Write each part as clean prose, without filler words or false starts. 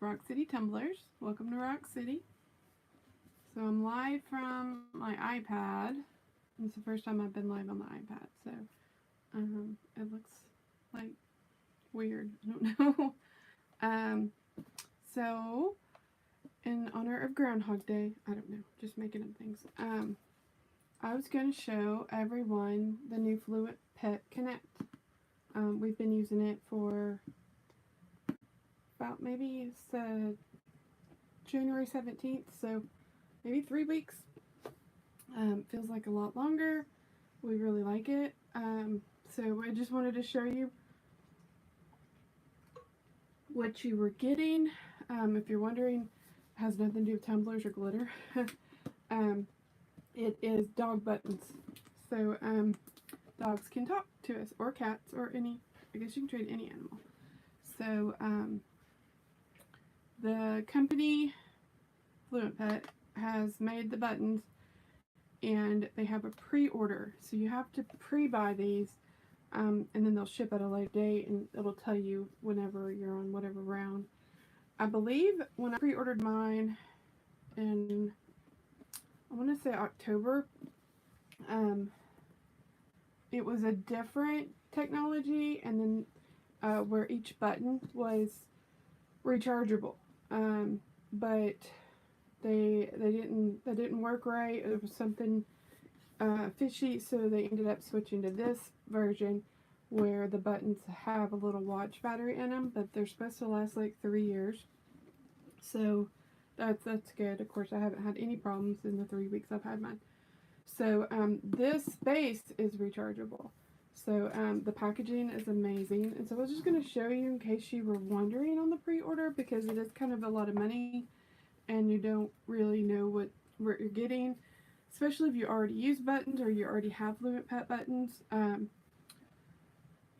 Rock City Tumblers. Welcome to Rock City. So I'm live from my iPad. It's the first time I've been live on the iPad, so it looks like weird. I don't know. So in honor of Groundhog Day, I don't know, just making up things. I was going to show everyone the new Fluentpet Connect. We've been using it for about maybe it's January 17th, so maybe 3 weeks. Feels like a lot longer. We really like it. So I just wanted to show you what you were getting. If you're wondering, it has nothing to do with tumblers or glitter. It is dog buttons. So dogs can talk to us, or cats, or any, I guess you can trade any animal. So the company Fluentpet has made the buttons, and they have a pre-order, so you have to pre-buy these, and then they'll ship at a later date, and it'll tell you whenever you're on whatever round. I believe when I pre-ordered mine in, I want to say October, it was a different technology, and then where each button was rechargeable, but they didn't work right. It was something fishy, so they ended up switching to this version where the buttons have a little watch battery in them, but they're supposed to last like 3 years. So that's good. Of course, I haven't had any problems in the 3 weeks I've had mine. So this base is rechargeable. So the packaging is amazing, and so I was just going to show you in case you were wondering on the pre-order, because it is kind of a lot of money and you don't really know what you're getting, especially if you already use buttons or you already have Fluentpet buttons.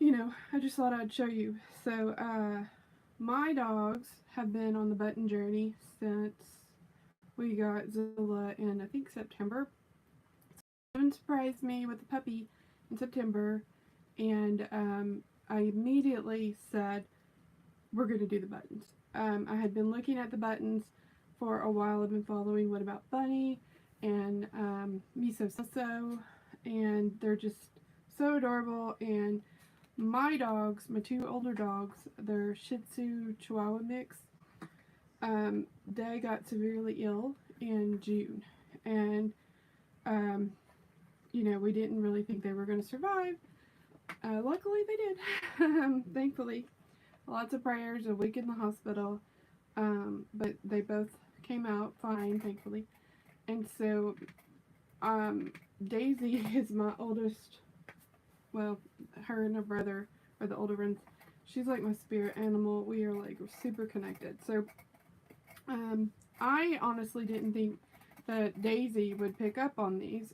You know, I just thought I'd show you. So my dogs have been on the button journey since we got Zola in, I think, September. Someone surprised me with a puppy in September, and I immediately said, we're going to do the buttons. I had been looking at the buttons for a while. I've been following What About Bunny and Miso So, and they're just so adorable. And my dogs, my two older dogs, they're Shih Tzu Chihuahua mix, they got severely ill in June, and you know, we didn't really think they were going to survive. Luckily they did. Thankfully. Lots of prayers, a week in the hospital, but they both came out fine, thankfully. And so Daisy is my oldest. Well, her and her brother are the older ones. She's like my spirit animal. We are like super connected. So I honestly didn't think that Daisy would pick up on these.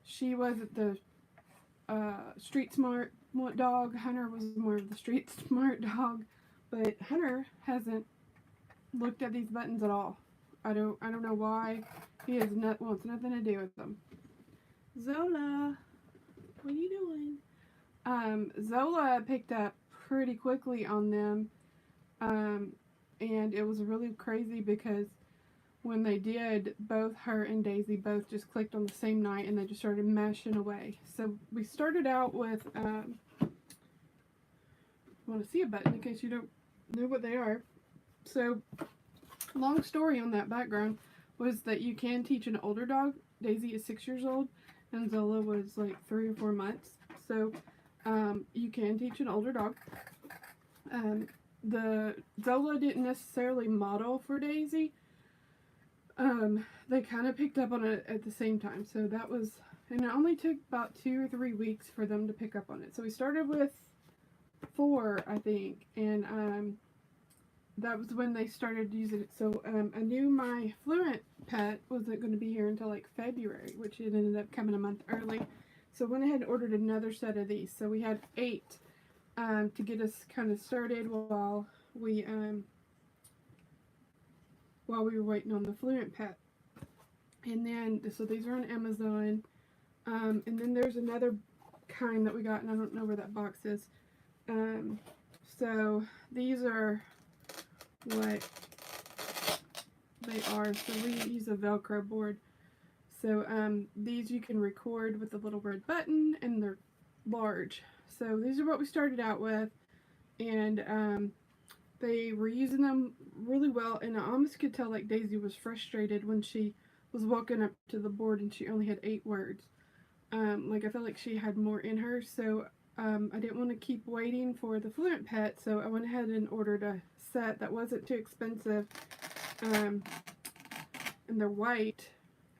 She wasn't the street smart dog. Hunter was more of the street smart dog, but Hunter hasn't looked at these buttons at all. I don't know why. He has wants nothing to do with them. Zola, what are you doing? Zola picked up pretty quickly on them, and it was really crazy because when they did, both her and Daisy both just clicked on the same night, and they just started mashing away. So we started out with, want to see a button in case you don't know what they are. So long story on that background was that you can teach an older dog. Daisy is 6 years old, and Zola was like 3 or 4 months. So you can teach an older dog. The Zola didn't necessarily model for Daisy. They kind of picked up on it at the same time. So that was, and it only took about 2 or 3 weeks for them to pick up on it. So we started with 4, I think, and that was when they started using it. So I knew my Fluentpet wasn't going to be here until like February, which it ended up coming a month early. So I went ahead and ordered another set of these. So we had 8 to get us kind of started while we were waiting on the Fluentpet. And then, so these are on Amazon. And then there's another kind that we got, and I don't know where that box is. So these are what they are. So we use a Velcro board. So these you can record with the little red button, and they're large. So these are what we started out with, and they were using them really well, and I almost could tell like Daisy was frustrated when she was walking up to the board and she only had 8 words. Like I felt like she had more in her, so I didn't want to keep waiting for the Fluentpet, so I went ahead and ordered a set that wasn't too expensive, and they're white,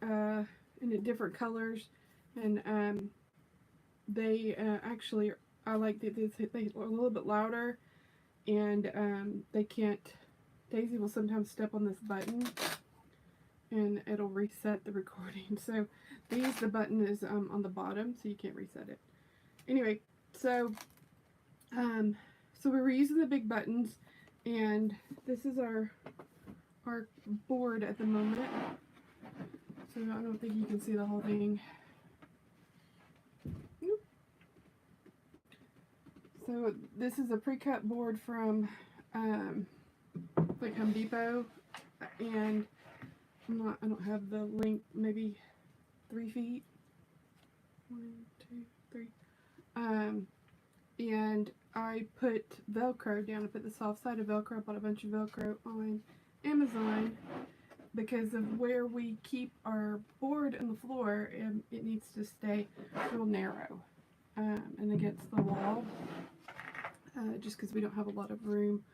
in different colors, and they actually, I like that they're a little bit louder, and they can't, Daisy will sometimes step on this button and it'll reset the recording. So the button is on the bottom, so you can't reset it. Anyway, so we were using the big buttons, and this is our board at the moment. So I don't think you can see the whole thing. Nope. So this is a pre-cut board from like Home Depot, and I don't have the length, maybe 3 feet. 1, 2, 3. And I put Velcro down. I put the soft side of Velcro. I bought a bunch of Velcro on Amazon because of where we keep our board on the floor, and it needs to stay real narrow and against the wall, just because we don't have a lot of room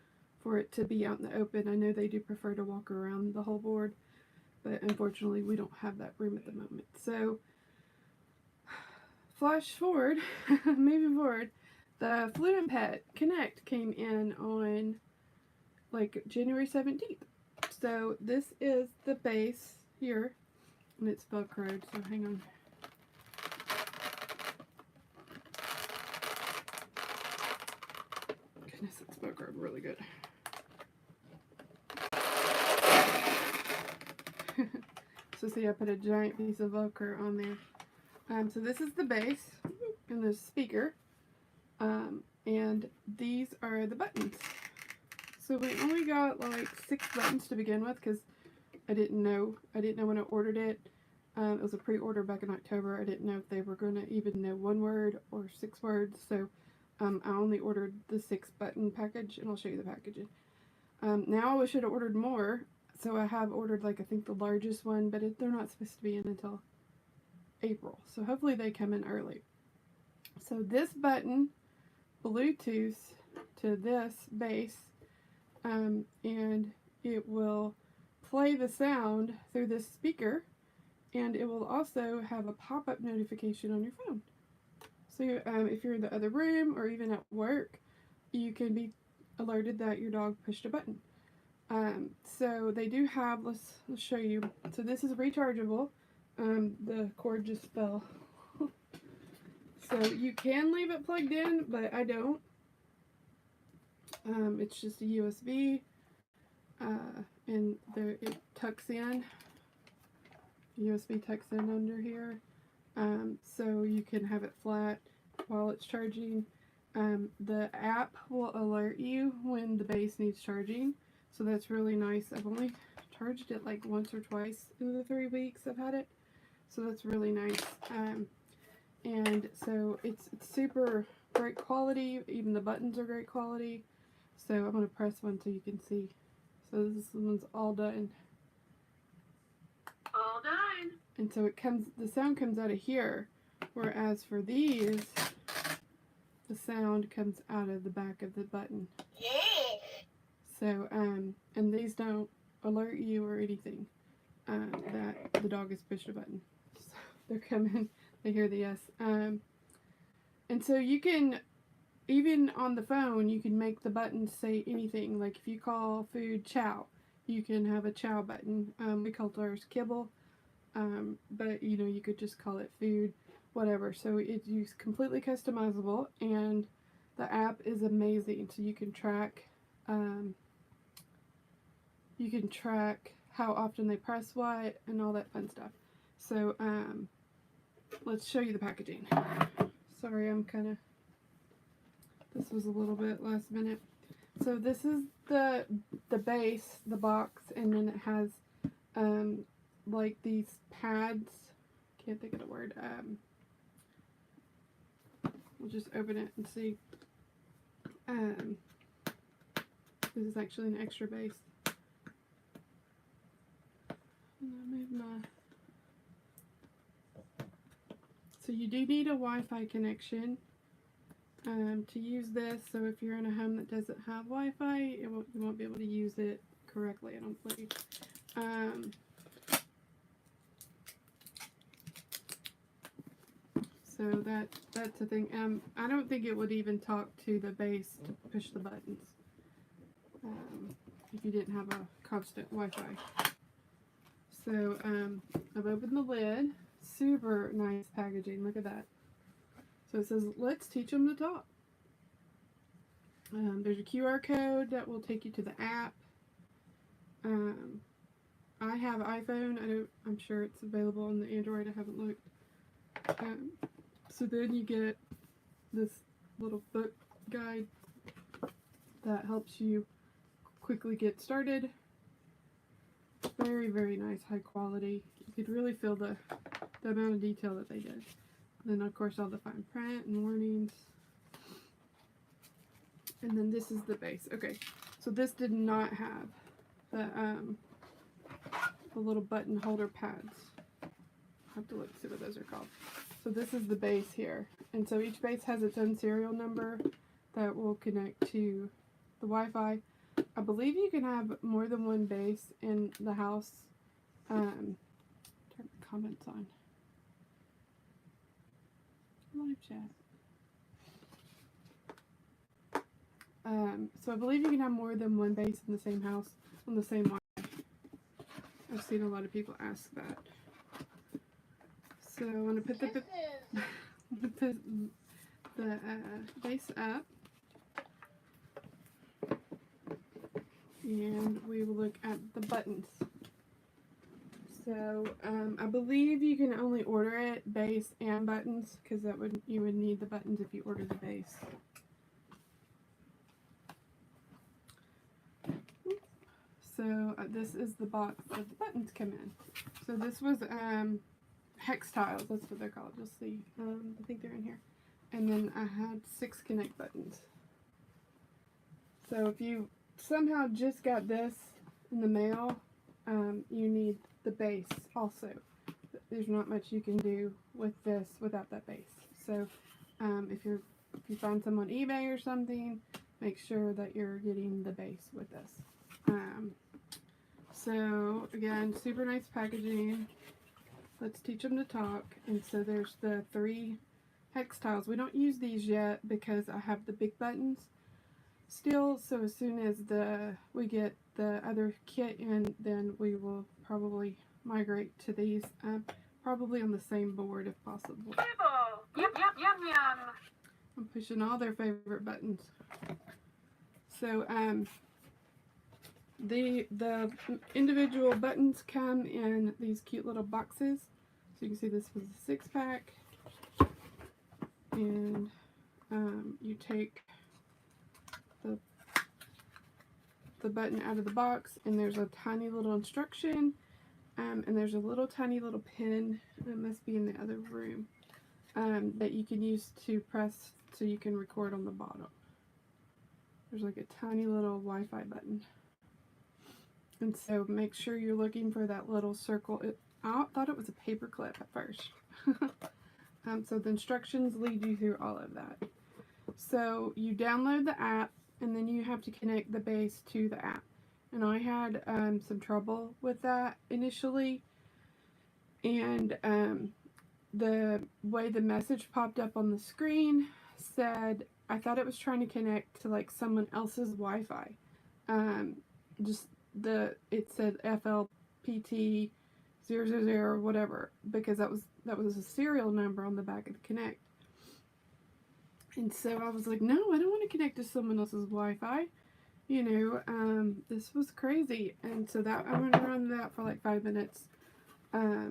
for it to be out in the open. I know they do prefer to walk around the whole board, but unfortunately we don't have that room at the moment. So flash forward, moving forward, the Fluentpet Connect came in on like January 17th. So this is the base here, and it's Velcroed, so hang on. Goodness, it's Velcroed really good. So see, I put a giant piece of Velcro on there. So this is the base, and the speaker, and these are the buttons. So we only got like 6 buttons to begin with, because I didn't know when I ordered it. It was a pre-order back in October. I didn't know if they were going to even know 1 word or 6 words, so I only ordered the 6 button package, and I'll show you the packaging. Now I should have ordered more, so I have ordered like I think the largest one, but they're not supposed to be in until April, so hopefully they come in early. So this button Bluetooth to this base, and it will play the sound through this speaker, and it will also have a pop-up notification on your phone. So if you're in the other room or even at work, you can be alerted that your dog pushed a button. So they do have, let's show you. So this is rechargeable. The cord just fell. So you can leave it plugged in, but I don't. It's just a USB, and it tucks in. USB tucks in under here, so you can have it flat while it's charging. The app will alert you when the base needs charging, so that's really nice. I've only charged it like once or twice in the 3 weeks I've had it, so that's really nice. And so it's super great quality. Even the buttons are great quality. So I'm going to press one so you can see. So this one's all done. All done. And so the sound comes out of here, whereas for these, the sound comes out of the back of the button. So, and these don't alert you or anything that the dog has pushed a button. So they're coming, they hear the yes. And so you can, even on the phone, you can make the button say anything. Like if you call food chow, you can have a chow button. We called ours kibble, but you know, you could just call it food, whatever. So it's completely customizable, and the app is amazing. So you can track how often they press what and all that fun stuff. So let's show you the packaging. Sorry, this was a little bit last minute. So this is the base, the box, and then it has like these pads. Can't think of the word. We'll just open it and see. This is actually an extra base. Move my. So you do need a Wi-Fi connection to use this. So if you're in a home that doesn't have Wi-Fi, you won't be able to use it correctly, I don't believe. So that's the thing. I don't think it would even talk to the base to push the buttons if you didn't have a constant Wi-Fi. So I've opened the lid. Super nice packaging. Look at that. So it says, "Let's teach them to talk." There's a QR code that will take you to the app. I have iPhone. I'm sure it's available on the Android. I haven't looked. So then you get this little book guide that helps you quickly get started. Very, very nice, high quality. You could really feel the amount of detail that they did. And then, of course, all the fine print and warnings. And then this is the base. Okay, so this did not have the little button holder pads. I'll have to look see what those are called. So this is the base here. And so each base has its own serial number that will connect to the Wi-Fi. I believe you can have more than one base in the house. Turn the comments on. Live chat. So I believe you can have more than one base in the same house on the same Wi-Fi. I've seen a lot of people ask that. So I want to put the base up, and we will look at the buttons. So I believe you can only order it base and buttons, because you would need the buttons if you order the base. So this is the box that the buttons come in. So this was hex tiles, that's what they're called. You'll see. I think they're in here. And then I had 6 connect buttons. So if you somehow just got this in the mail, you need the base also. There's not much you can do with this without that base. So if you find some on eBay or something, make sure that you're getting the base with this. So again, super nice packaging. Let's teach them to talk. And so there's the 3 hex tiles. We don't use these yet because I have the big buttons still. So as soon as we get the other kit in, then we will probably migrate to these. Probably on the same board if possible. Yum, yum, yum, yum. I'm pushing all their favorite buttons. So the individual buttons come in these cute little boxes. So you can see this was a 6-pack, and you take the button out of the box, and there's a tiny little instruction, and there's a little tiny little pin, it must be in the other room, that you can use to press so you can record on the bottom. There's like a tiny little Wi-Fi button. And so make sure you're looking for that little circle. I thought it was a paper clip at first. So the instructions lead you through all of that. So you download the app, and then you have to connect the base to the app. And I had some trouble with that initially. And the way the message popped up on the screen said, I thought it was trying to connect to like someone else's Wi-Fi. It said FLPT 000 or whatever, because that was a serial number on the back of the Connect. And so I was like, no, I don't want to connect to someone else's Wi-Fi. You know, this was crazy. And so that I went around that for like 5 minutes. I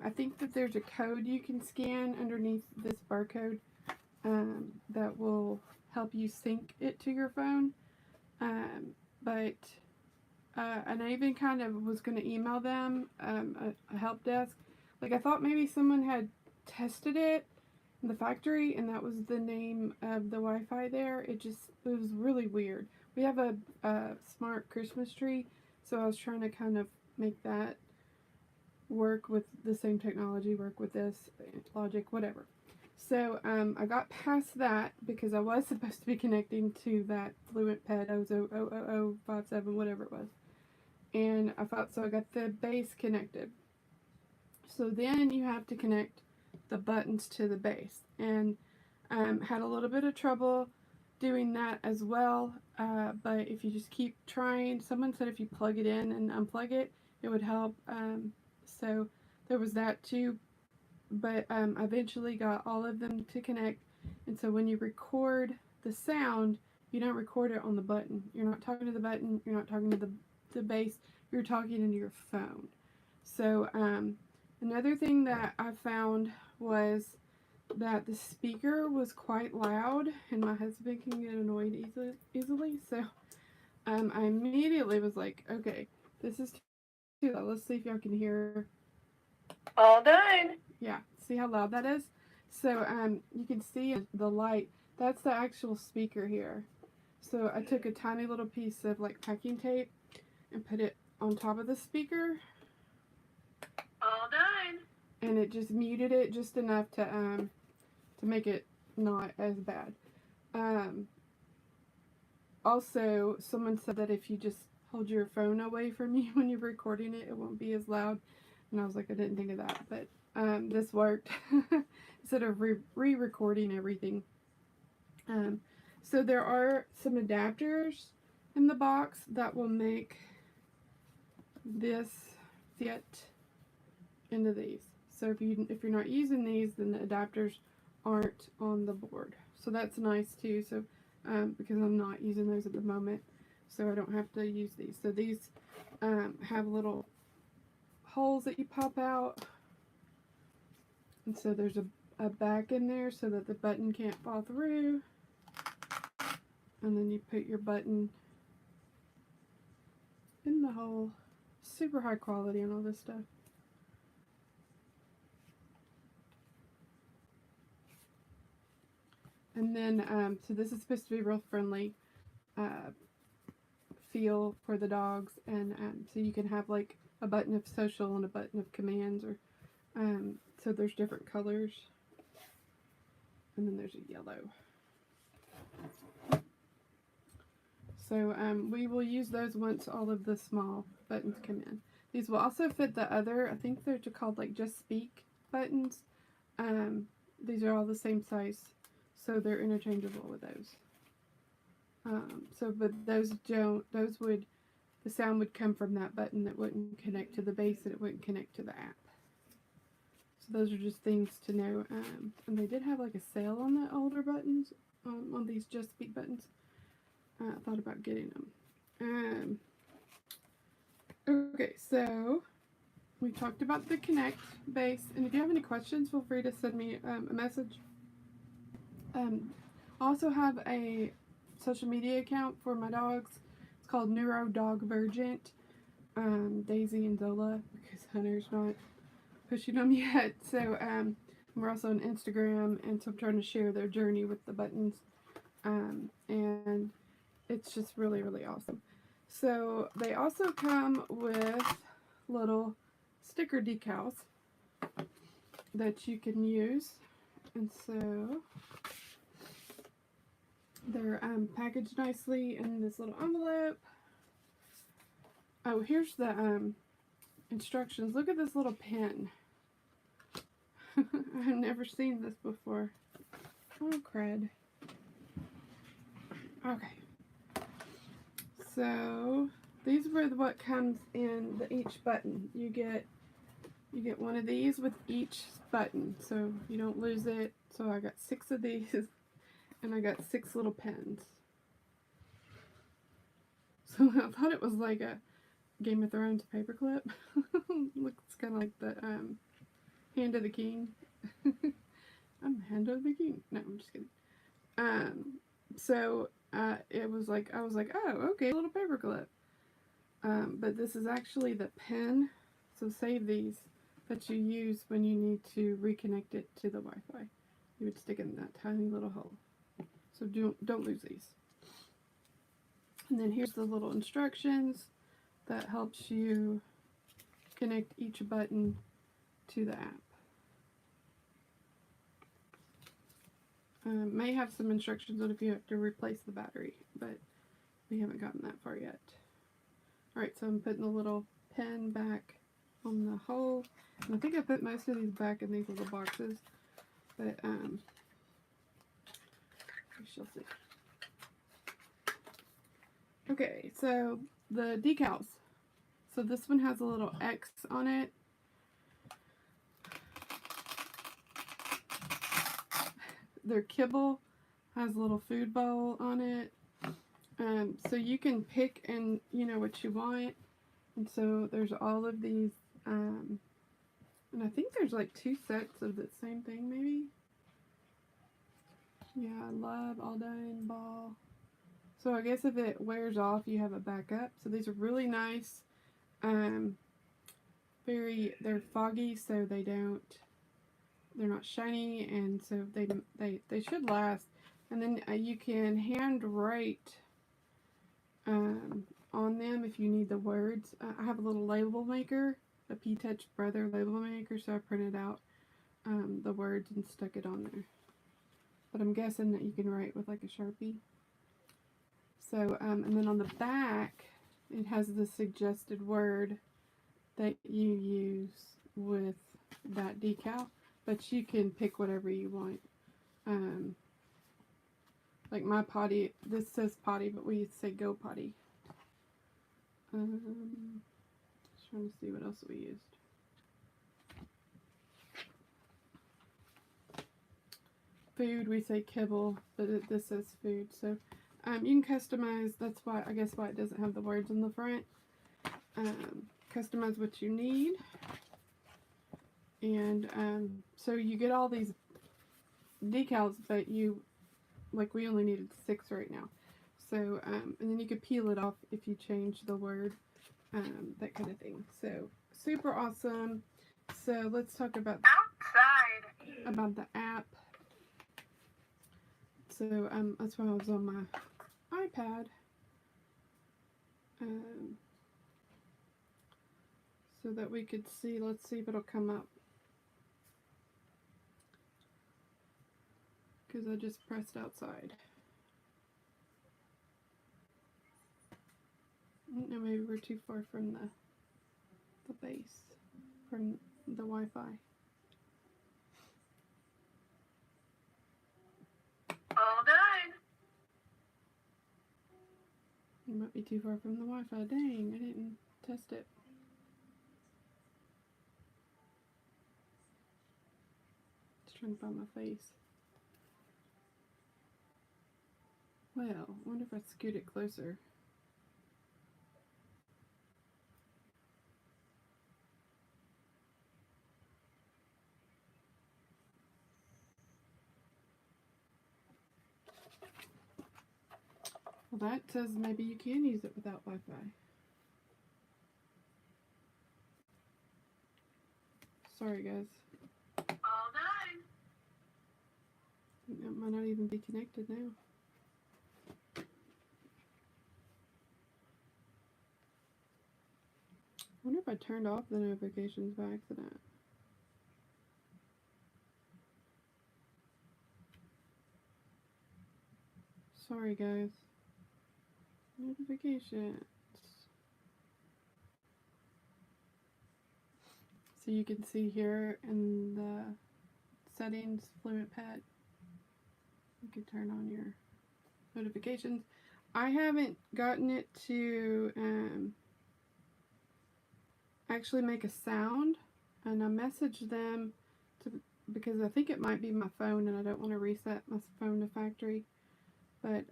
think that there's a code you can scan underneath this barcode that will help you sync it to your phone. But and I even kind of was going to email them a help desk. Like I thought maybe someone had tested it in the factory, and that was the name of the Wi-Fi there. It was really weird. We have a smart Christmas tree, so I was trying to kind of make that work with the same technology, work with this logic, whatever. So I got past that because I was supposed to be connecting to that Fluentpet 00057, whatever it was. And I got the base connected. So then you have to connect the buttons to the base. And had a little bit of trouble doing that as well. But if you just keep trying, someone said if you plug it in and unplug it, it would help. So there was that too. But I eventually got all of them to connect. And so when you record the sound, you don't record it on the button. You're not talking to the button. You're not talking to the base. You're talking into your phone. So another thing that I found was that the speaker was quite loud, and my husband can get annoyed easily. So I immediately was like, okay, this is too loud. Let's see if y'all can hear. All done. Yeah, see how loud that is? So you can see the light. That's the actual speaker here. So I took a tiny little piece of like packing tape and put it on top of the speaker. All done. And it just muted it just enough to make it not as bad. Also, someone said that if you just hold your phone away from you when you're recording it, it won't be as loud. And I was like, I didn't think of that, but this worked instead of re-recording everything. So there are some adapters in the box that will make this fit into these. So if you're not using these, then the adapters aren't on the board. So that's nice too. So because I'm not using those at the moment, so I don't have to use these. So these have little holes that you pop out, and so there's a back in there so that the button can't fall through, and then you put your button in the hole. Super high quality and all this stuff. And then so this is supposed to be real friendly feel for the dogs, and so you can have like a button of social and a button of commands, or so there's different colors, and then there's a yellow. So we will use those once all of the small buttons come in. These will also fit the other, I think they're called like Just Speak buttons. These are all the same size, so they're interchangeable with those. But the sound would come from that button. That wouldn't connect to the base, and it wouldn't connect to the app. So those are just things to know. And they did have like a sale on the older buttons, on these Just Speak buttons. I thought about getting them. Okay, so we talked about the Connect base, and if you have any questions, feel free to send me a message. I also have a social media account for my dogs. It's called NeuroDogVergent, Daisy and Zola, because Hunter's not pushing them yet. So we're also on Instagram, and so I'm trying to share their journey with the buttons, and it's just really, really awesome. So they also come with little sticker decals that you can use, and so they're packaged nicely in this little envelope. Oh, here's the instructions. Look at this little pen. I've never seen this before. Oh, crud. Okay. So these were what comes in each button. You get one of these with each button, so you don't lose it. So I got 6 of these. And I got 6 little pens. So I thought it was like a Game of Thrones paperclip. Looks kind of like the Hand of the King. I'm Hand of the King. No, I'm just kidding. So it was like, I was like, oh, okay, a little paper clip. But this is actually the pin. So save these that you use when you need to reconnect it to the Wi-Fi. You would stick it in that tiny little hole. So don't lose these. And then here's the little instructions that helps you connect each button to the app. May have some instructions on if you have to replace the battery, but we haven't gotten that far yet. Alright, so I'm putting the little pen back on the hole. And I think I put most of these back in these little boxes, but we shall see. Okay, so the decals. So this one has a little X on it. Their kibble has a little food bowl on it. So you can pick and what you want. And so there's all of these, and I think there's like 2 sets of the same thing maybe. Yeah, love, all done, ball. So I guess if it wears off, you have it back up. So these are really nice. They're foggy, so they're not shiny, and so they should last. And then you can hand write on them if you need the words. I have a little label maker, a P-Touch Brother label maker, so I printed out the words and stuck it on there. But I'm guessing that you can write with like a Sharpie. So, and then on the back, it has the suggested word that you use with that decal, but you can pick whatever you want. Like my potty, this says potty, but we say go potty. Just trying to see what else we used. Food, we say kibble, but this says food. So you can customize. That's why, I guess, why it doesn't have the words on the front. Customize what you need. And so you get all these decals, but we only needed 6 right now. So, and then you could peel it off if you change the word, that kind of thing. So, super awesome. So, let's talk about the app. So, that's why I was on my iPad. So that we could see, let's see if it'll come up. Because I just pressed outside. No, maybe we're too far from the base, from the Wi-Fi. All done. You might be too far from the Wi-Fi. Dang, I didn't test it. Just trying to find my face. Well, I wonder if I scoot it closer. Well, that says maybe you can use it without Wi-Fi. Sorry, guys. All done. It might not even be connected now. I wonder if I turned off the notifications by accident. Sorry, guys. Notifications. So you can see here in the settings, Fluentpet, you can turn on your notifications. I haven't gotten it to actually make a sound, and I messaged them because I think it might be my phone and I don't want to reset my phone to factory, but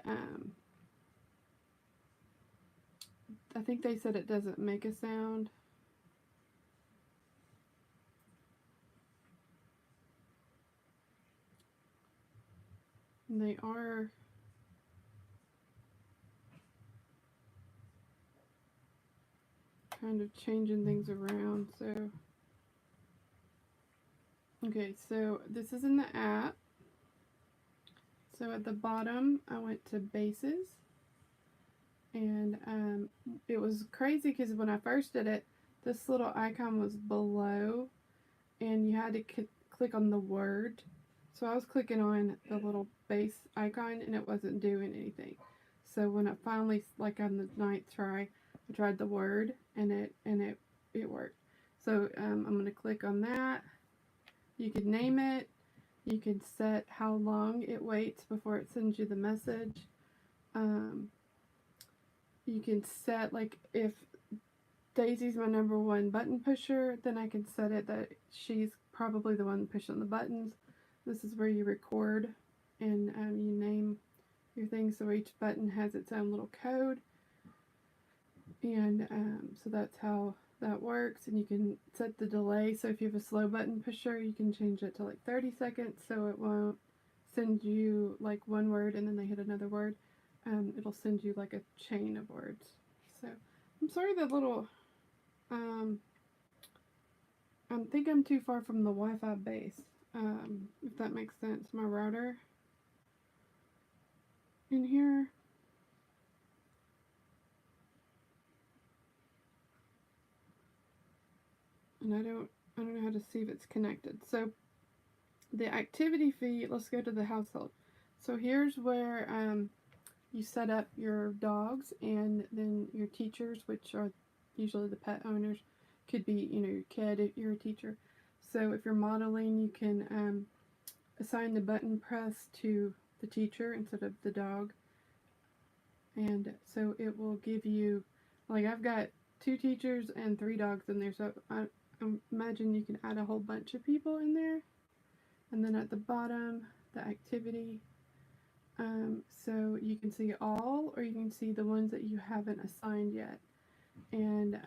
I think they said it doesn't make a sound. And they are kind of changing things around. So, okay, so this is in the app. So at the bottom, I went to bases, and it was crazy because when I first did it, this little icon was below, and you had to click on the word. So I was clicking on the little base icon, and it wasn't doing anything. So when I finally, like on the 9th try, I tried the word, and it worked. So I'm going to click on that. You could name it. You can set how long it waits before it sends you the message. You can set, like, if Daisy's my number one button pusher, then I can set it that she's probably the one pushing the buttons. This is where you record and you name your thing, so each button has its own little code. And so that's how that works. And you can set the delay, so if you have a slow button pusher, you can change it to like 30 seconds, so it won't send you like one word and then they hit another word. It'll send you like a chain of words. So I'm sorry that little I think I'm too far from the Wi-Fi base, if that makes sense. My router in here. And I don't know how to see if it's connected. So the activity feed, let's go to the household. So here's where you set up your dogs, and then your teachers, which are usually the pet owners, could be, your kid if you're a teacher. So if you're modeling, you can assign the button press to the teacher instead of the dog. And so it will give you, like, I've got 2 teachers and 3 dogs in there, so I imagine you can add a whole bunch of people in there. And then at the bottom, the activity. So you can see all, or you can see the ones that you haven't assigned yet. And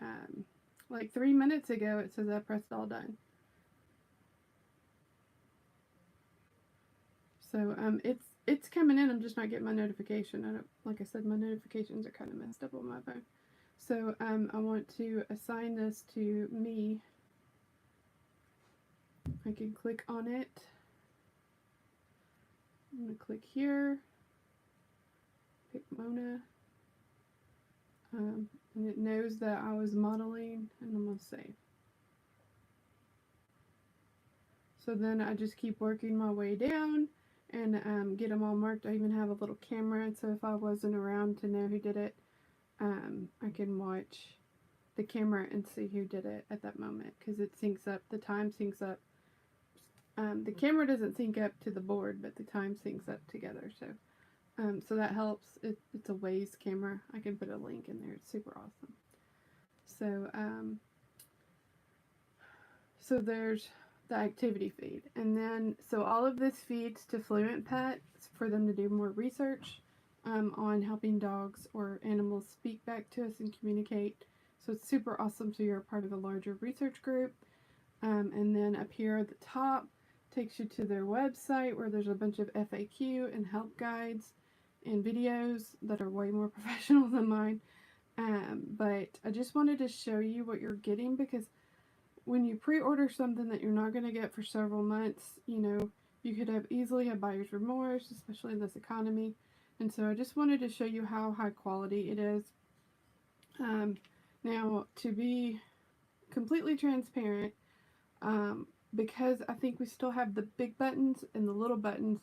like 3 minutes ago, it says I pressed all done. So it's coming in. I'm just not getting my notification. Like I said, my notifications are kind of messed up on my phone. So I want to assign this to me. I can click on it. I'm going to click here, pick Mona, and it knows that I was modeling, and I'm going to save. So then I just keep working my way down and get them all marked. I even have a little camera, so if I wasn't around to know who did it, I can watch the camera and see who did it at that moment, because it syncs up, the time syncs up. The camera doesn't sync up to the board, but the time syncs up together. So that helps. It's a Waze camera. I can put a link in there. It's super awesome. So there's the activity feed, and then so all of this feeds to Fluentpet for them to do more research on helping dogs or animals speak back to us and communicate. So it's super awesome. So you're a part of a larger research group. And then up here at the top takes you to their website, where there's a bunch of FAQ and help guides and videos that are way more professional than mine. But I just wanted to show you what you're getting, because when you pre-order something that you're not going to get for several months, you could easily have buyer's remorse, especially in this economy. And so I just wanted to show you how high quality it is. Now, to be completely transparent, because I think we still have the big buttons and the little buttons,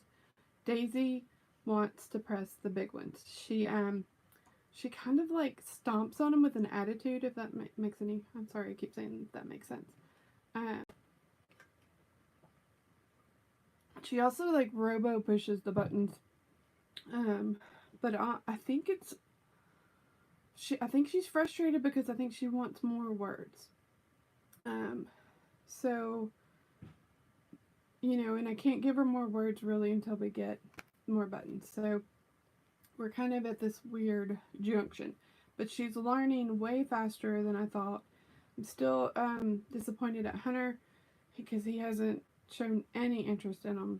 Daisy wants to press the big ones. She kind of like stomps on them with an attitude, if that makes any, I'm sorry, I keep saying that makes sense. She also like robo pushes the buttons. But I think I think she's frustrated because I think she wants more words. So, and I can't give her more words really until we get more buttons. So we're kind of at this weird junction, but she's learning way faster than I thought. I'm still disappointed at Hunter because he hasn't shown any interest in them.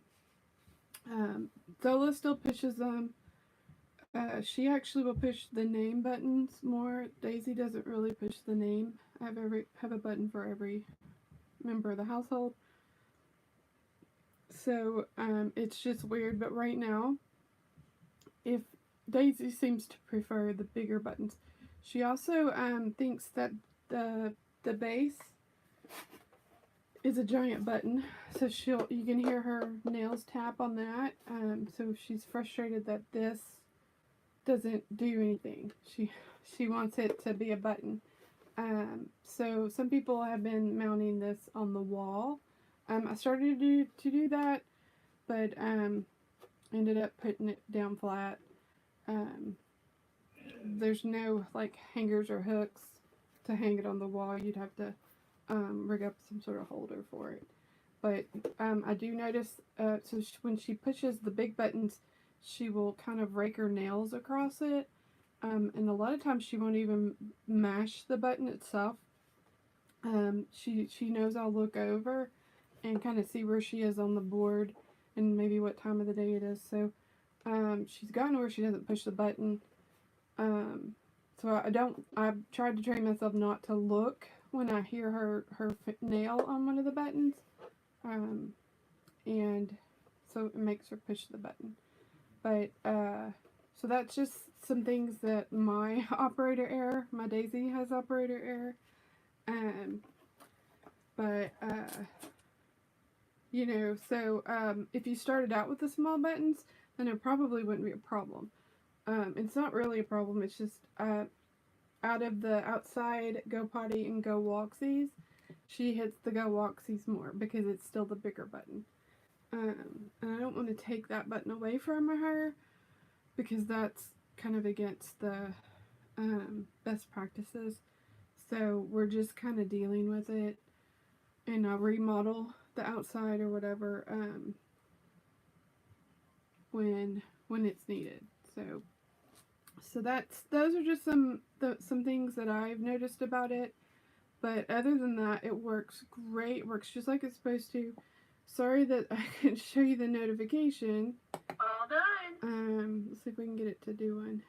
Zola still pushes them. She actually will push the name buttons more. Daisy doesn't really push the name. I have a button for every member of the household. So it's just weird. But right now, if Daisy seems to prefer the bigger buttons, she also thinks that the the base is a giant button. So you can hear her nails tap on that. So she's frustrated that this doesn't do anything. She wants it to be a button. So some people have been mounting this on the wall. I started to do that, but ended up putting it down flat. There's no like hangers or hooks to hang it on the wall. You'd have to rig up some sort of holder for it. But I do notice, when she pushes the big buttons, she will kind of rake her nails across it. And a lot of times she won't even mash the button itself. She knows I'll look over and kind of see where she is on the board and maybe what time of the day it is. So she's gotten where she doesn't push the button. So I've tried to train myself not to look when I hear her nail on one of the buttons. And so it makes her push the button. But, so that's just some things that my operator error, my Daisy has operator error. But, you know, so, if you started out with the small buttons, then it probably wouldn't be a problem. It's not really a problem, it's just, out of the outside Go Potty and Go Walksies, she hits the Go Walksies more because it's still the bigger button. And I don't want to take that button away from her because that's kind of against the best practices. So we're just kind of dealing with it, and I'll remodel the outside or whatever when it's needed. So those are just some things that I've noticed about it. But other than that, it works great. It works just like it's supposed to. Sorry that I couldn't show you the notification. All done. Let's see if we can get it to do one.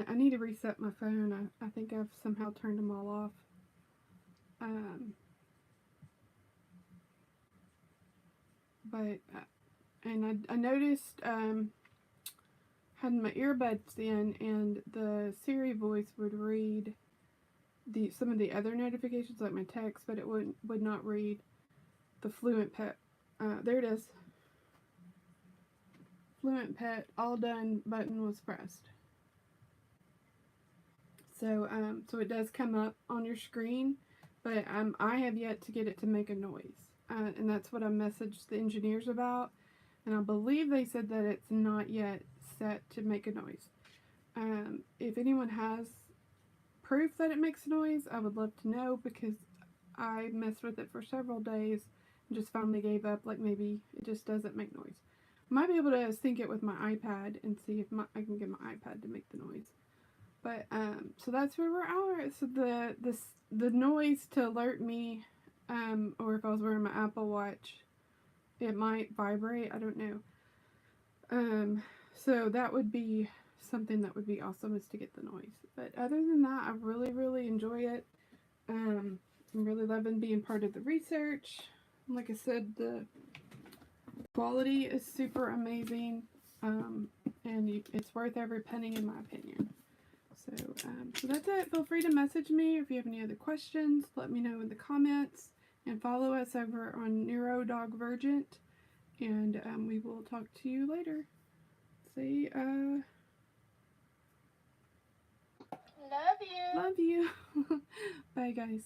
I need to reset my phone. I think I've somehow turned them all off. But and I noticed had my earbuds in, and the Siri voice would read some of the other notifications like my text, but it would not read the Fluentpet. There it is. Fluentpet all done button was pressed. So so it does come up on your screen, but I have yet to get it to make a noise, and that's what I messaged the engineers about, and I believe they said that it's not yet set to make a noise. If anyone has proof that it makes a noise, I would love to know, because I messed with it for several days and just finally gave up. Like, maybe it just doesn't make noise. I might be able to sync it with my iPad and see if I can get my iPad to make the noise. But so that's where we're at. So the noise to alert me, or if I was wearing my Apple Watch, it might vibrate. I don't know. So that would be something that would be awesome, is to get the noise. But other than that, I really enjoy it. I'm really loving being part of the research. Like I said, the quality is super amazing, and it's worth every penny in my opinion. So that's it. Feel free to message me if you have any other questions. Let me know in the comments, and follow us over on NeuroDogVergent, and we will talk to you later. Say Love you. love you. Bye guys.